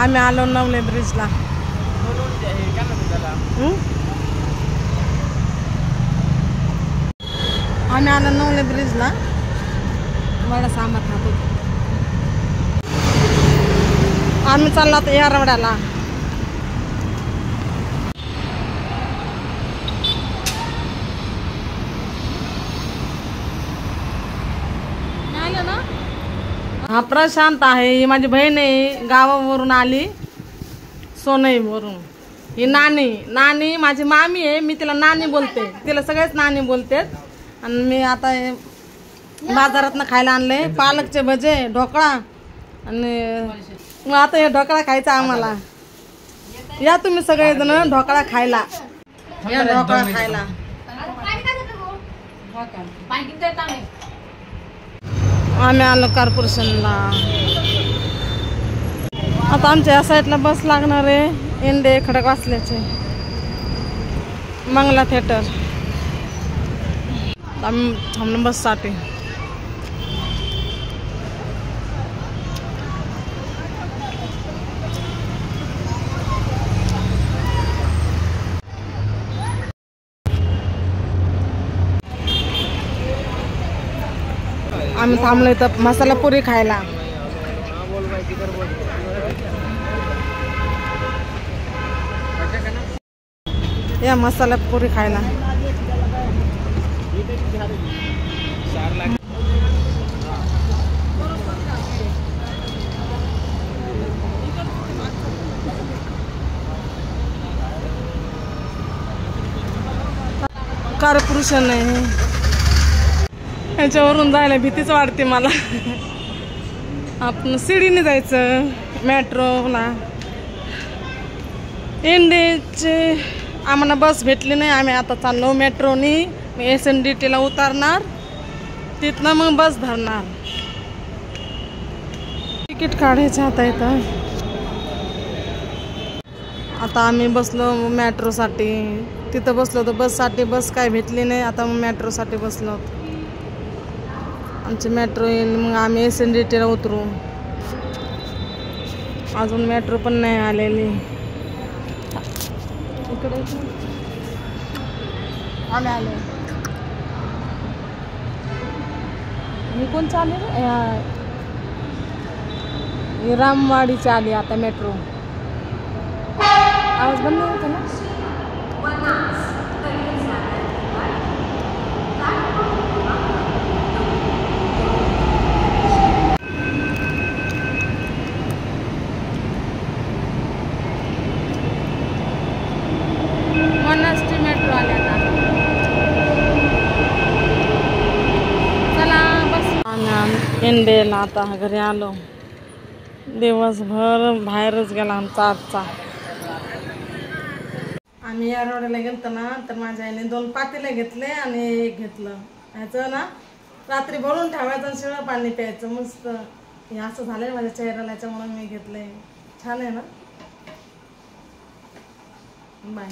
आम्ही आलो नवले ब्रिजला. आम्ही आलो नवले ब्रिजला. वडा सांबार खातो. आम्ही चाललो आता यारवड्याला. हा प्रशांत आहे. ही माझी बहीण आहे, गावावरून आली, सोनईवरून. ही नानी. नानी माझी मामी आहे. मी तिला नानी बोलते. तिला सगळेच नानी बोलतेत. आणि मी आता बाजारातनं खायला आणले पालकचे भजे, ढोकळा. आणि मग आता हे ढोकळा खायचा आम्हाला. या तुम्ही सगळेजण ढोकळा खायला. या ढोकळा खायला. आम्ही आलो कॉर्पोरेशनला. आता आमच्या या साईडला बस लागणार आहे, इंडे खडकवासल्याचे मंगला थिएटर. आम्ही थांबलो बससाठी. आम्ही थांबलो इथं मसाला पुरी खायला. या मसाला पुरी खायला. कॉर्पोरेशन आहे. याच्यावरून जायला भीतीच वाटते मला. आपण शिडीने जायचं मेट्रोला. इंडियाचे आम्हाला बस भेटली नाही. आम्ही आता चाललो मेट्रोनी. SNDTला उतरणार, तिथनं मग बस धरणार. तिकीट काढायचं आता इथं. आता आम्ही बसलो मेट्रोसाठी. तिथं बसलो होतो बससाठी. बस काय भेटली नाही. आता मग मेट्रोसाठी बसलो होतो. आमची मेट्रो येईल, मग आम्ही SNDTला उतरू. अजून मेट्रो पण नाही आलेली इकडे. आम्ही आलो. मी कोण चालेल? रामवाडीची आली आता मेट्रो. आवाज बंद होता ना. मेट्रो आले आता. चला बस. आम्ही इंडियाला आता घरी आलो. दिवसभर बाहेरच गेला आमचा आजचा. आम्ही या रोडला गेलतो ना, तर माझ्या आईने 2 पातेले घेतले आणि एक घेतलं. ह्याचं ना रात्री भरून ठेवायचं आणि शिळं पाणी प्यायचं. मस्त हे असं झालंय माझ्या चेहऱ्याला, याच्यामुळे मी घेतलंय. छान आहे ना. बाय.